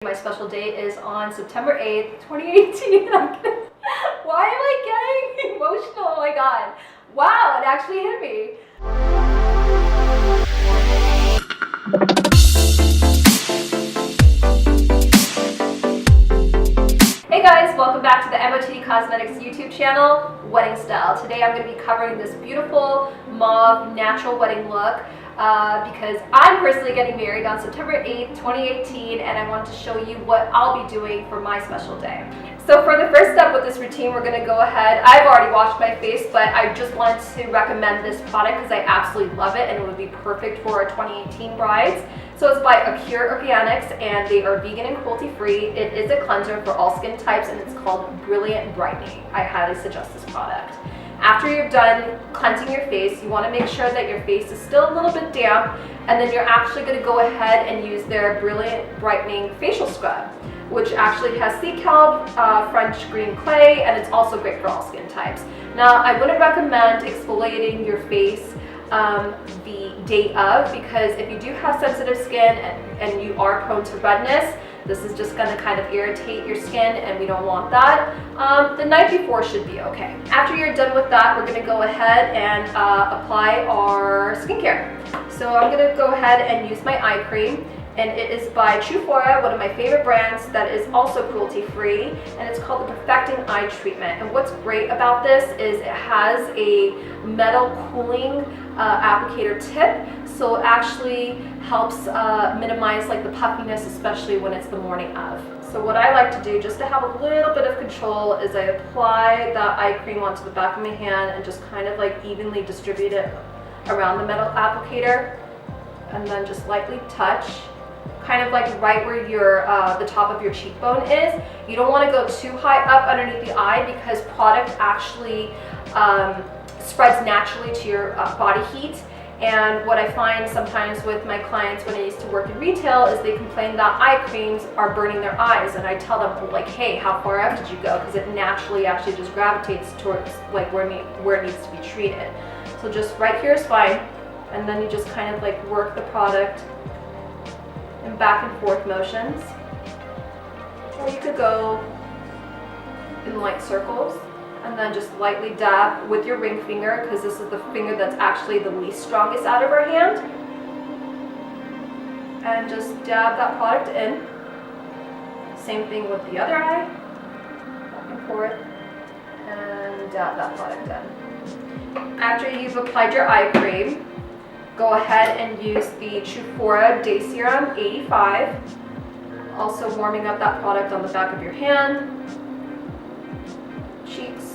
My special date is on September 8th, 2018. Why am I getting emotional? Oh my god. Wow, it actually hit me. Hey guys, welcome back to the MOTD Cosmetics YouTube channel, Wedding Style. Today I'm going to be covering this beautiful mauve natural wedding look. Because I'm personally getting married on September 8th, 2018, and I wanted to show you what I'll be doing for my special day. So for the first step with this routine, we're going to go ahead. I've already washed my face, but I just wanted to recommend this product because I absolutely love it and it would be perfect for our 2018 brides. So it's by Acure Organics and they are vegan and cruelty-free. It is a cleanser for all skin types and it's called Brilliant Brightening. I highly suggest this product. After you're done cleansing your face, you want to make sure that your face is still a little bit damp, and then you're actually going to go ahead and use their Brilliant Brightening Facial Scrub, which actually has sea kelp, French green clay, and it's also great for all skin types. Now, I wouldn't recommend exfoliating your face the day of, because if you do have sensitive skin and you are prone to redness, this is just going to kind of irritate your skin and we don't want that. The night before should be okay. After you're done with that, we're going to go ahead and apply our skincare. So I'm going to go ahead and use my eye cream, and it is by Truefora, one of my favorite brands that is also cruelty-free, and it's called the Perfecting Eye Treatment. And what's great about this is it has a metal cooling applicator tip, so it actually helps minimize like the puffiness, especially when it's the morning of. So what I like to do, just to have a little bit of control, is I apply the eye cream onto the back of my hand and just kind of like evenly distribute it around the metal applicator, and then just lightly touch, kind of like right where your the top of your cheekbone is. You don't want to go too high up underneath the eye because product actually spreads naturally to your body heat. And what I find sometimes with my clients when I used to work in retail is they complain that eye creams are burning their eyes, and I tell them like, hey, how far up did you go? Because it naturally actually just gravitates towards like where it needs to be treated. So just right here is fine, and then you just kind of like work the product in back and forth motions, or you could go in light circles and then just lightly dab with your ring finger, because this is the finger that's actually the least strongest out of our hand, and just dab that product in. Same thing with the other eye, back and forth, and dab that product in. After you've applied your eye cream, go ahead and use the Truefora Day Serum 85, also warming up that product on the back of your hand, cheeks,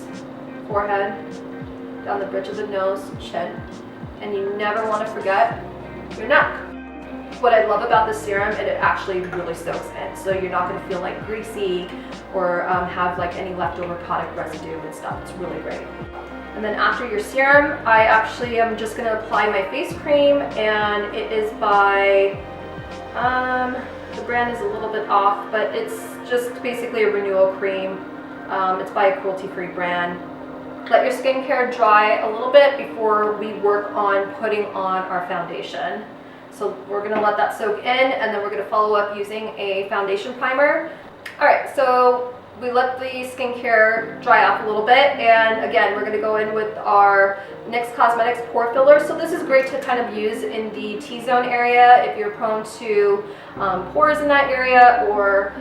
forehead, down the bridge of the nose, chin, and you never want to forget your neck. What I love about this serum is it actually really soaks in, so you're not going to feel like greasy or have like any leftover product residue and stuff. It's really great. And then after your serum, I actually am just going to apply my face cream, and it is by, the brand is a little bit off, but it's just basically a renewal cream. It's by a cruelty-free brand. Let your skincare dry a little bit before we work on putting on our foundation. So we're going to let that soak in, and then we're going to follow up using a foundation primer. Alright, so we let the skincare dry off a little bit, and again, we're going to go in with our NYX Cosmetics Pore Filler. So this is great to kind of use in the T-zone area if you're prone to pores in that area, or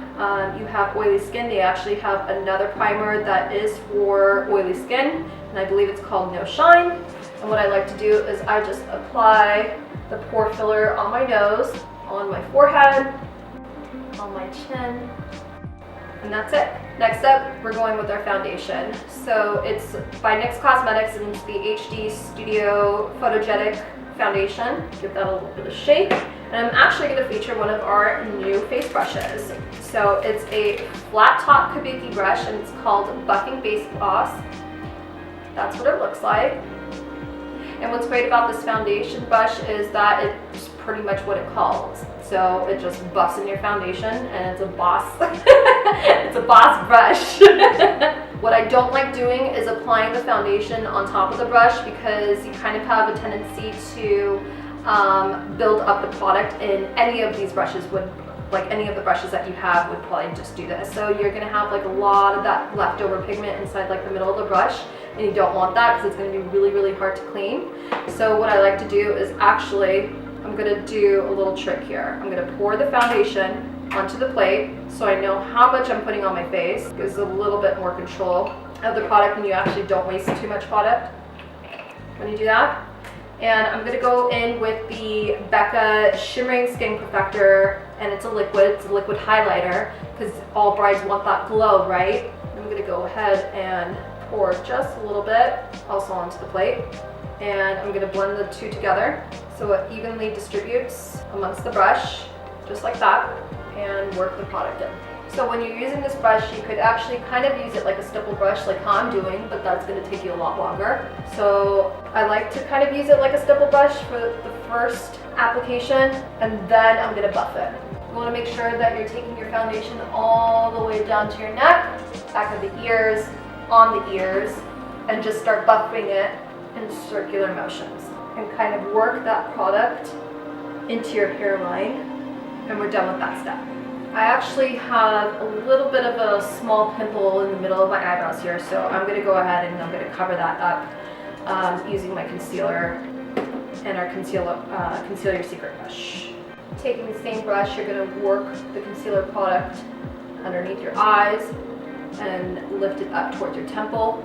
you have oily skin. They actually have another primer that is for oily skin, and I believe it's called No Shine. And what I like to do is I just apply the pore filler on my nose, on my forehead, on my chin, and that's it. Next up, we're going with our foundation. So it's by NYX Cosmetics, and it's the HD Studio Photogenic Foundation. Give that a little bit of shake. And I'm actually going to feature one of our new face brushes. So it's a flat top kabuki brush, and it's called Buffing Face Gloss. That's what it looks like. And what's great about this foundation brush is that it's pretty much what it calls. So it just buffs in your foundation, and it's a boss. It's a boss brush. What I don't like doing is applying the foundation on top of the brush, because you kind of have a tendency to build up the product, and any of these brushes would like any of the brushes that you have would probably just do this. So you're gonna have like a lot of that leftover pigment inside like the middle of the brush, and you don't want that because it's gonna be really, really hard to clean. So what I like to do is actually, I'm gonna do a little trick here. I'm gonna pour the foundation onto the plate so I know how much I'm putting on my face. It gives a little bit more control of the product and you actually don't waste too much product when you do that. And I'm gonna go in with the Becca Shimmering Skin Perfector, and it's a liquid highlighter because all brides want that glow, right? I'm gonna go ahead and pour just a little bit also onto the plate. And I'm gonna blend the two together so it evenly distributes amongst the brush, just like that, and work the product in. So when you're using this brush, you could actually kind of use it like a stipple brush like how I'm doing, but that's going to take you a lot longer. So I like to kind of use it like a stipple brush for the first application, and then I'm going to buff it. You want to make sure that you're taking your foundation all the way down to your neck, back of the ears, on the ears, and just start buffing it in circular motions and kind of work that product into your hairline, and we're done with that step. I actually have a little bit of a small pimple in the middle of my eyebrows here, so I'm going to go ahead and I'm going to cover that up using my concealer and our Conceal Your Secret brush. Taking the same brush, you're going to work the concealer product underneath your eyes and lift it up towards your temple.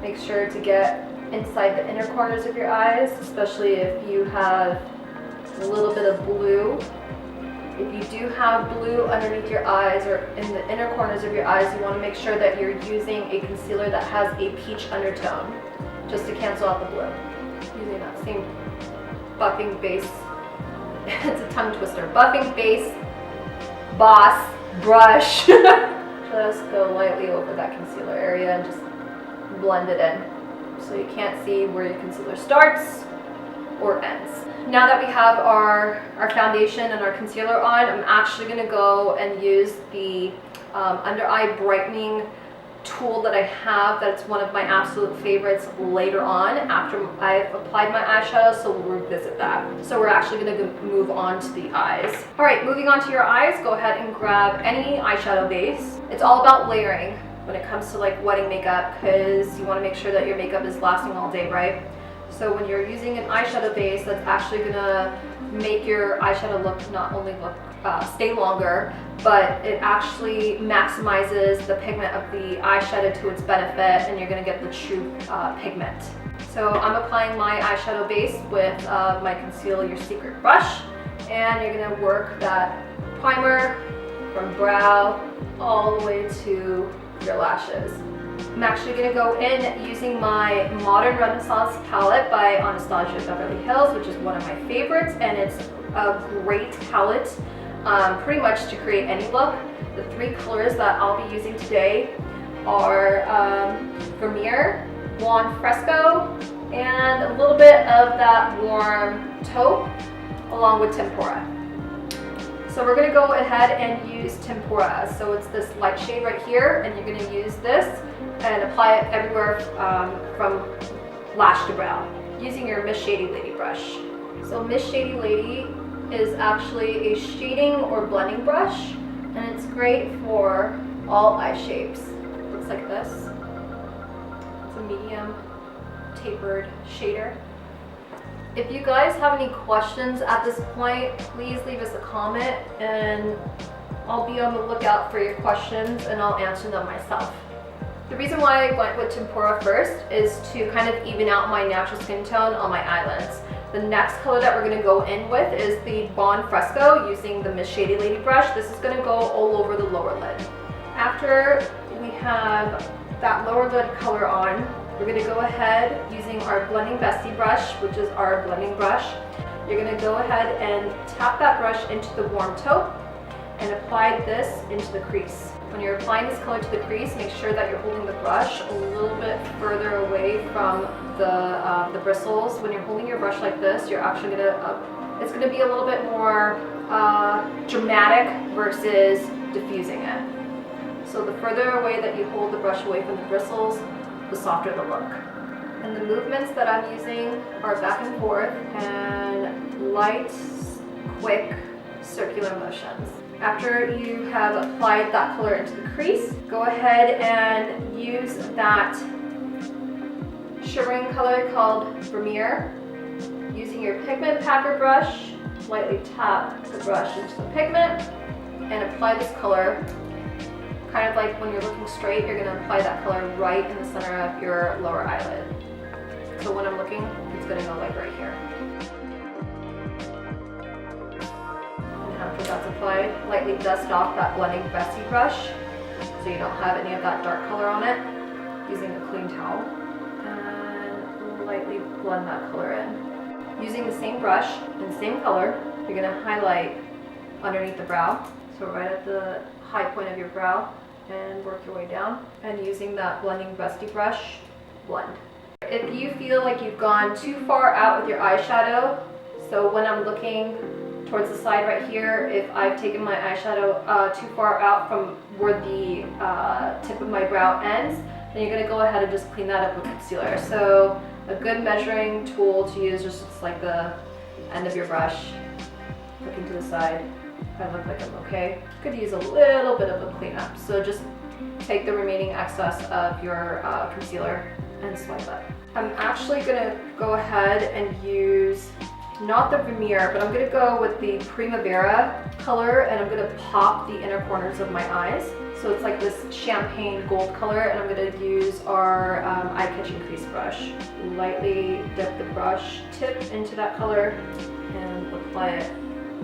Make sure to get inside the inner corners of your eyes, especially if you have a little bit of blue. If you do have blue underneath your eyes or in the inner corners of your eyes, you want to make sure that you're using a concealer that has a peach undertone, just to cancel out the blue. Using that same buffing base, it's a tongue twister, buffing base, boss, brush. Just go lightly over that concealer area and just blend it in. So you can't see where your concealer starts or ends. Now that we have our foundation and our concealer on, I'm actually going to go and use the under eye brightening tool that I have. That's one of my absolute favorites later on after I've applied my eyeshadow, so we'll revisit that. So we're actually going to move on to the eyes. Alright, moving on to your eyes, go ahead and grab any eyeshadow base. It's all about layering when it comes to like wedding makeup, because you want to make sure that your makeup is lasting all day, right? So when you're using an eyeshadow base, that's actually gonna make your eyeshadow look not only stay longer, but it actually maximizes the pigment of the eyeshadow to its benefit, and you're gonna get the true pigment. So I'm applying my eyeshadow base with my Conceal Your Secret brush, and you're gonna work that primer from brow all the way to your lashes. I'm actually going to go in using my Modern Renaissance palette by Anastasia Beverly Hills, which is one of my favorites, and it's a great palette pretty much to create any look. The three colors that I'll be using today are Vermeer, Blonde Fresco, and a little bit of that warm taupe along with Tempera. So we're going to go ahead and use Tempera. So it's this light shade right here, and you're going to use this and apply it everywhere from lash to brow using your Miss Shady Lady brush. So Miss Shady Lady is actually a shading or blending brush, and it's great for all eye shapes. Looks like this. It's a medium tapered shader. If you guys have any questions at this point, please leave us a comment and I'll be on the lookout for your questions and I'll answer them myself. The reason why I went with Tempera first is to kind of even out my natural skin tone on my eyelids. The next color that we're going to go in with is the Blonde Fresco using the Miss Shady Lady brush. This is going to go all over the lower lid. After we have that lower lid color on, we're going to go ahead using our blending Bestie brush, which is our blending brush. You're going to go ahead and tap that brush into the warm taupe and apply this into the crease. When you're applying this color to the crease, make sure that you're holding the brush a little bit further away from the bristles. When you're holding your brush like this, you're actually going to, it's going to be a little bit more dramatic versus diffusing it. So the further away that you hold the brush away from the bristles, the softer the look. And the movements that I'm using are back and forth and light, quick, circular motions. After you have applied that color into the crease, go ahead and use that shimmering color called Vermeer. Using your pigment packer brush, lightly tap the brush into the pigment and apply this color. Kind of like when you're looking straight, you're going to apply that color right in the center of your lower eyelid. So when I'm looking, it's going to go like right here. And after that's applied, lightly dust off that blending Bestie brush so you don't have any of that dark color on it, using a clean towel. And lightly blend that color in. Using the same brush and same color, you're going to highlight underneath the brow. So right at the high point of your brow, and work your way down. And using that blending Bestie brush, blend. If you feel like you've gone too far out with your eyeshadow, so when I'm looking towards the side right here, if I've taken my eyeshadow too far out from where the tip of my brow ends, then you're going to go ahead and just clean that up with concealer. So a good measuring tool to use is just like the end of your brush, looking to the side. I look like I'm okay. Could use a little bit of a cleanup. So just take the remaining excess of your concealer and swipe it. I'm actually gonna go ahead and use not the Vermeer, but I'm gonna go with the Primavera color, and I'm gonna pop the inner corners of my eyes. So it's like this champagne gold color, and I'm gonna use our eye-catching crease brush. Lightly dip the brush tip into that color and apply it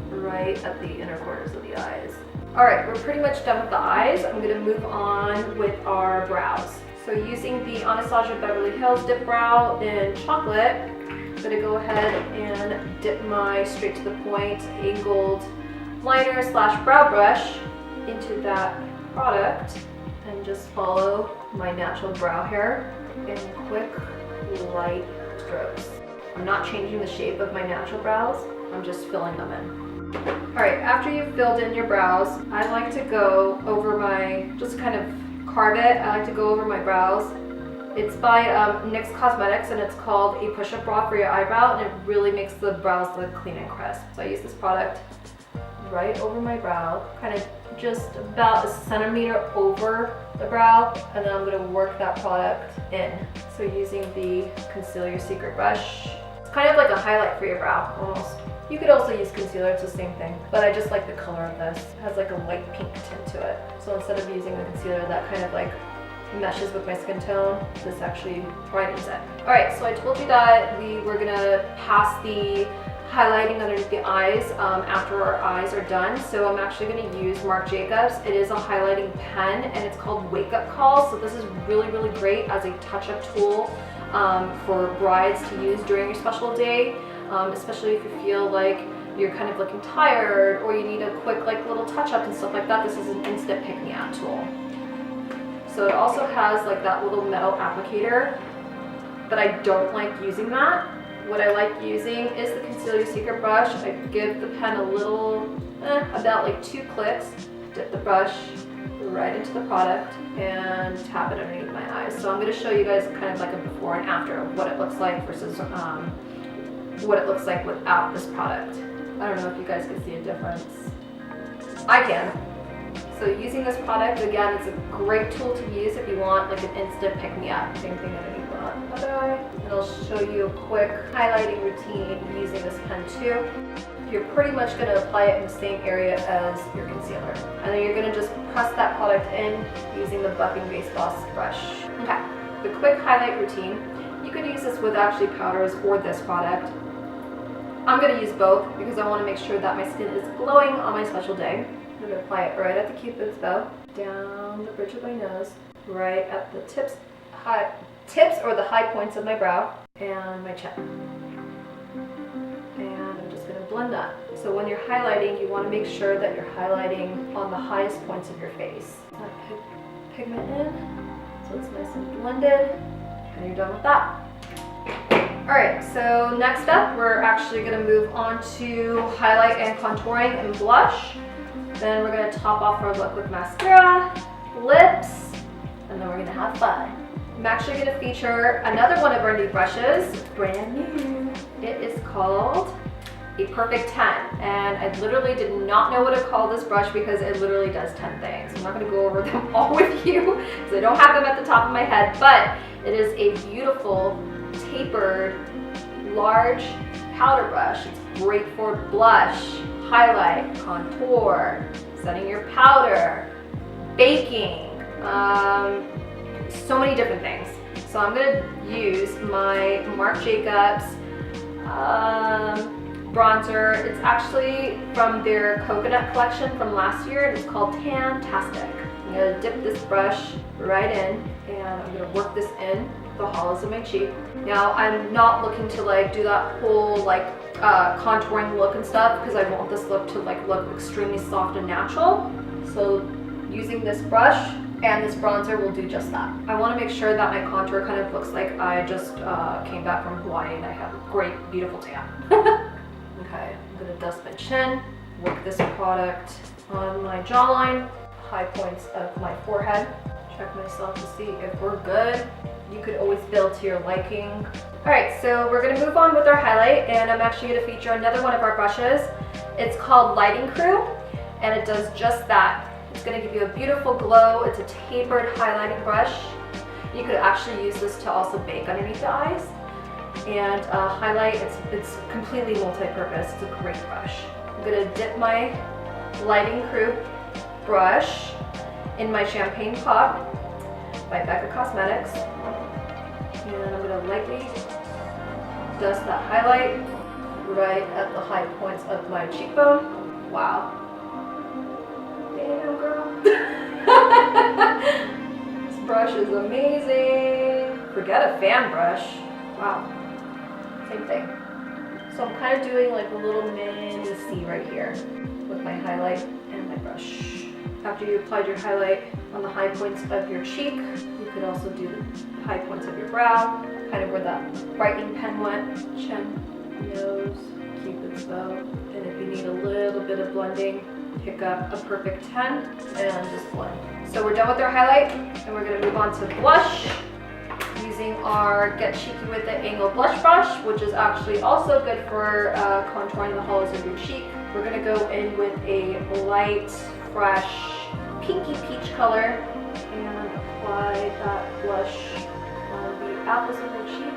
right at the inner corners of the eyes. Alright, we're pretty much done with the eyes. I'm going to move on with our brows. So using the Anastasia Beverly Hills Dip Brow in Chocolate, I'm going to go ahead and dip my straight to the point angled liner / brow brush into that product and just follow my natural brow hair in quick, light strokes. I'm not changing the shape of my natural brows, I'm just filling them in. Alright, after you've filled in your brows, I like to go over just kind of carve it. I like to go over my brows. It's by NYX Cosmetics, and it's called a push-up brow for your eyebrow, and it really makes the brows look clean and crisp. So I use this product right over my brow, kind of just about a centimeter over the brow, and then I'm going to work that product in. So using the Conceal Your Secret brush, it's kind of like a highlight for your brow, almost. You could also use concealer, it's the same thing, but I just like the color of this. It has like a light pink tint to it. So instead of using the concealer that kind of like meshes with my skin tone, this actually brightens it. Alright, so I told you that we were gonna pass the highlighting underneath the eyes after our eyes are done. So I'm actually gonna use Marc Jacobs. It is a highlighting pen, and it's called Wake Up Call. So this is really, really great as a touch-up tool for brides to use during your special day. Especially if you feel like you're kind of looking tired or you need a quick like little touch-up and stuff like that. This is an instant pick-me-up tool. So it also has like that little metal applicator, but I don't like using that. What I like using is the Conceal Your Secret brush. I give the pen a little, about like 2 clicks, dip the brush right into the product and tap it underneath my eyes. So I'm going to show you guys kind of like a before and after of what it looks like versus what it looks like without this product. I don't know if you guys can see a difference. I can. So using this product, again, it's a great tool to use if you want like an instant pick-me-up. Same thing underneath the other eye. And I'll show you a quick highlighting routine using this pen too. You're pretty much going to apply it in the same area as your concealer. And then you're going to just press that product in using the buffing base gloss brush. Okay, the quick highlight routine. You could use this with actually powders or this product. I'm going to use both because I want to make sure that my skin is glowing on my special day. I'm going to apply it right at the cupid's bow, down the bridge of my nose, right at the tips or the high points of my brow, and my chin. And I'm just going to blend that. So when you're highlighting, you want to make sure that you're highlighting on the highest points of your face. I pigment in, so it's nice and blended, and you're done with that. Alright, so next up, we're actually going to move on to highlight and contouring and blush. Then we're going to top off our look with mascara, lips, and then we're going to have fun. I'm actually going to feature another one of our new brushes, brand new. It is called a perfect 10, and I literally did not know what to call this brush because it literally does 10 things. I'm not going to go over them all with you because I don't have them at the top of my head, but it is a beautiful, tapered, large powder brush. It's great for blush, highlight, contour, setting your powder, baking, so many different things. So I'm going to use my Marc Jacobs bronzer. It's actually from their coconut collection from last year, and it's called Tantastic. I'm going to dip this brush right in, and I'm going to work this in the hollows of my cheek. Now I'm not looking to like do that whole like contouring look and stuff because I want this look to like look extremely soft and natural. So using this brush and this bronzer will do just that. I want to make sure that my contour kind of looks like I just came back from Hawaii and I have a great, beautiful tan. Okay, I'm going to dust my chin, work this product on my jawline, high points of my forehead, check myself to see if we're good. You could always build to your liking. Alright, so we're going to move on with our highlight, and I'm actually going to feature another one of our brushes. It's called Lighting Crew, and it does just that. It's going to give you a beautiful glow. It's a tapered highlighting brush. You could actually use this to also bake underneath the eyes and highlight. It's completely multi-purpose. It's a great brush. I'm going to dip my Lighting Crew brush in my Champagne Pop by Becca Cosmetics, and I'm going to lightly dust that highlight right at the high points of my cheekbone. Wow. Damn, girl. This brush is amazing. Forget a fan brush. Wow. Same thing. So I'm kind of doing like a little mini C right here with my highlight and my brush. After you applied your highlight on the high points of your cheek, you could also do the high points of your brow, kind of where that brightening pen went, chin, nose, cupid's bow. And if you need a little bit of blending, pick up a perfect 10 and just blend. So we're done with our highlight, and we're going to move on to blush using our Get Cheeky with the Angle Blush Brush, which is actually also good for contouring the hollows of your cheek. We're going to go in with a light, fresh, pinky peach color and apply that blush on the apples of your cheek.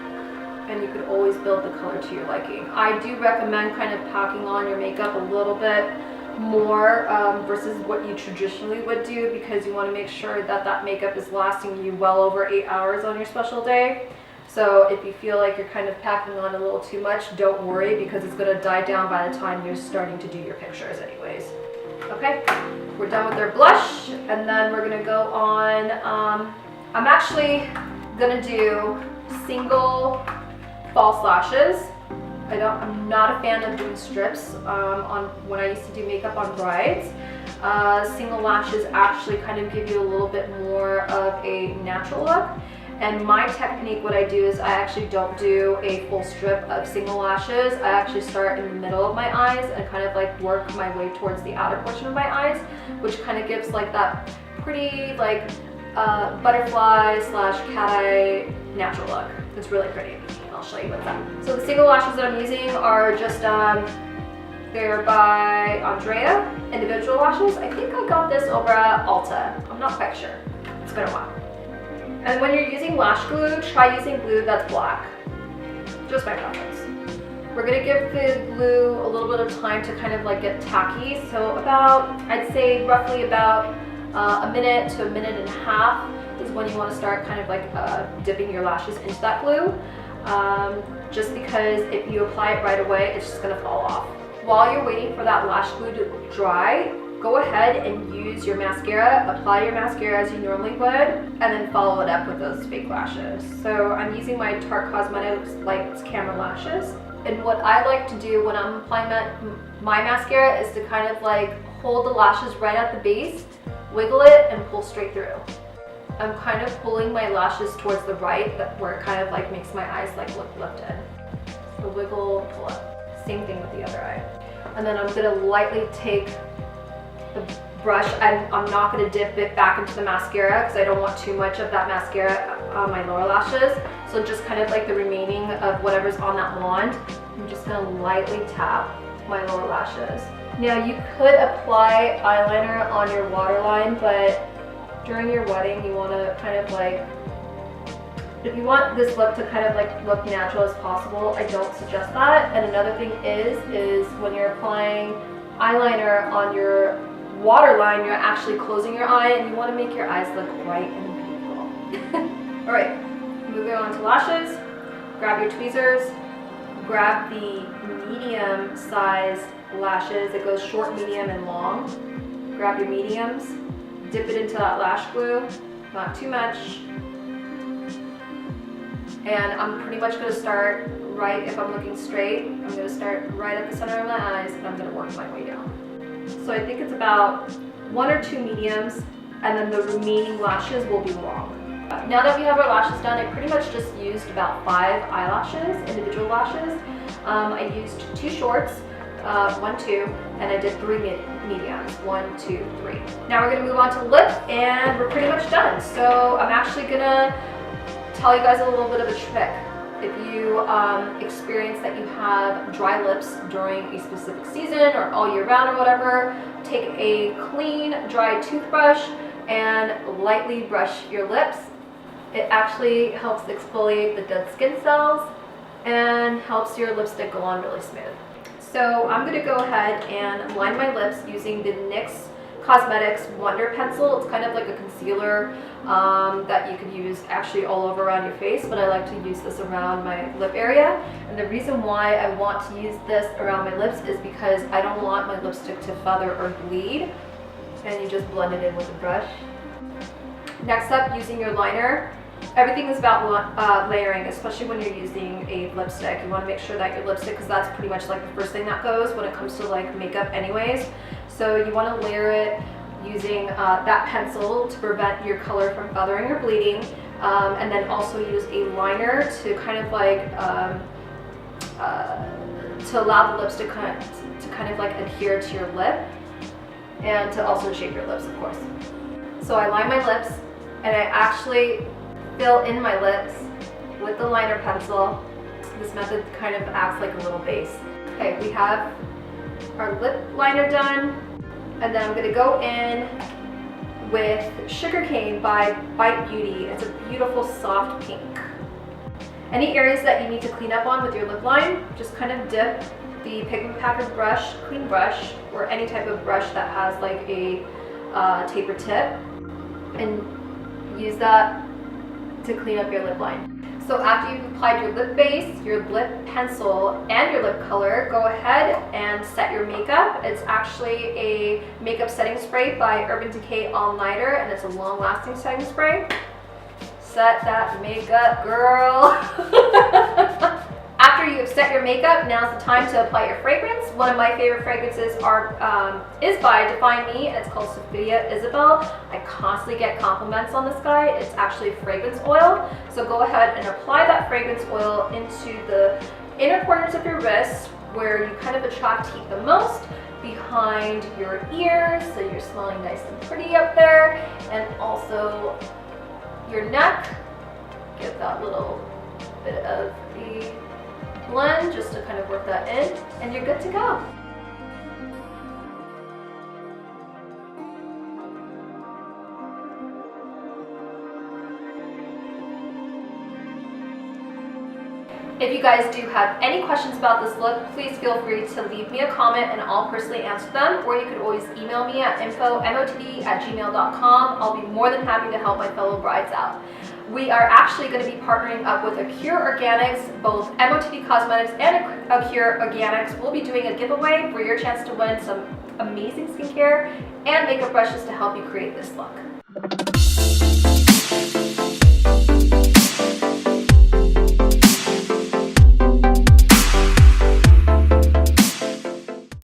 And you could always build the color to your liking. I do recommend kind of packing on your makeup a little bit more versus what you traditionally would do, because you want to make sure that that makeup is lasting you well over 8 hours on your special day. So if you feel like you're kind of packing on a little too much, don't worry, because it's going to die down by the time you're starting to do your pictures anyways. Okay, we're done with our blush, and then we're going to go on, I'm actually going to do single false lashes. I'm not a fan of doing strips on when I used to do makeup on brides. Single lashes actually kind of give you a little bit more of a natural look. And my technique, what I do is I actually don't do a full strip of single lashes. I actually start in the middle of my eyes and kind of like work my way towards the outer portion of my eyes, which kind of gives like that pretty like butterfly slash cat eye natural look. It's really pretty. I'll show you what's up. So the single lashes that I'm using are just, they're by Andrea, individual lashes. I think I got this over at Ulta. I'm not quite sure. It's been a while. And when you're using lash glue, try using glue that's black. Just my preference. We're gonna give the glue a little bit of time to kind of like get tacky. So about, I'd say roughly about a minute to a minute and a half is when you want to start kind of like dipping your lashes into that glue. Just because if you apply it right away, it's just gonna fall off. While you're waiting for that lash glue to dry, go ahead and use your mascara, apply your mascara as you normally would, and then follow it up with those fake lashes. So I'm using my Tarte Cosmetics Lights Camera Lashes. And what I like to do when I'm applying my mascara is to kind of like hold the lashes right at the base, wiggle it, and pull straight through. I'm kind of pulling my lashes towards the right, where it kind of like makes my eyes like look lifted. So wiggle, pull up. Same thing with the other eye. And then I'm gonna lightly take the brush, and I'm not gonna dip it back into the mascara because I don't want too much of that mascara on my lower lashes. So just kind of like the remaining of whatever's on that wand, I'm just gonna lightly tap my lower lashes. Now you could apply eyeliner on your waterline, but during your wedding you want to kind of like, if you want this look to kind of like look natural as possible, I don't suggest that. And another thing is when you're applying eyeliner on your waterline, you're actually closing your eye and you want to make your eyes look bright and beautiful. All right, moving on to lashes. Grab your tweezers, grab the medium size lashes. It goes short, medium, and long. Grab your mediums, dip it into that lash glue, not too much. And I'm pretty much going to start right, if I'm looking straight, I'm going to start right at the center of my eyes and I'm going to work my way down. So I think it's about 1 or 2 mediums, and then the remaining lashes will be long. Now that we have our lashes done, I pretty much just used about 5 eyelashes, individual lashes. I used 2 shorts, 1, 2, and I did 3 mediums, 1, 2, 3. Now we're going to move on to lip, and we're pretty much done. So I'm actually going to tell you guys a little bit of a trick. If you experience that you have dry lips during a specific season or all year round or whatever, take a clean, dry toothbrush and lightly brush your lips. It actually helps exfoliate the dead skin cells and helps your lipstick go on really smooth. So I'm going to go ahead and line my lips using the NYX Cosmetics Wonder Pencil. It's kind of like a concealer that you could use actually all over around your face, but I like to use this around my lip area. And the reason why I want to use this around my lips is because I don't want my lipstick to feather or bleed. And you just blend it in with a brush. Next up, using your liner. Everything is about layering, especially when you're using a lipstick. You want to make sure that your lipstick, because that's pretty much like the first thing that goes when it comes to like makeup anyways. So you want to layer it using that pencil to prevent your color from feathering or bleeding, and then also use a liner to kind of like to allow the lipstick to kind of like adhere to your lip, and to also shape your lips, of course. So I line my lips and I actually fill in my lips with the liner pencil. This method kind of acts like a little base. Okay, we have our lip liner done, and then I'm going to go in with Sugarcane by Bite Beauty. It's a beautiful soft pink. Any areas that you need to clean up on with your lip line, just kind of dip the Pigment Packer brush, clean brush, or any type of brush that has like a taper tip, and use that to clean up your lip line. So after you've applied your lip base, your lip pencil, and your lip color, go ahead and set your makeup. It's actually a makeup setting spray by Urban Decay All Nighter, and it's a long-lasting setting spray. Set that makeup, girl. After you've set your makeup, now's the time to apply your fragrance. One of my favorite fragrances is by Define Me, and it's called Sophia Isabel. I constantly get compliments on this guy. It's actually fragrance oil. So go ahead and apply that fragrance oil into the inner corners of your wrists, where you kind of attract heat the most, behind your ears, so you're smelling nice and pretty up there, and also your neck. Get that little bit of the blend just to kind of work that in, and you're good to go. If you guys do have any questions about this look, please feel free to leave me a comment and I'll personally answer them, or you could always email me at info@motd@gmail.com. I'll be more than happy to help my fellow brides out. We are actually going to be partnering up with Acure Organics. Both MOTD Cosmetics and Acure Organics will be doing a giveaway for your chance to win some amazing skincare and makeup brushes to help you create this look.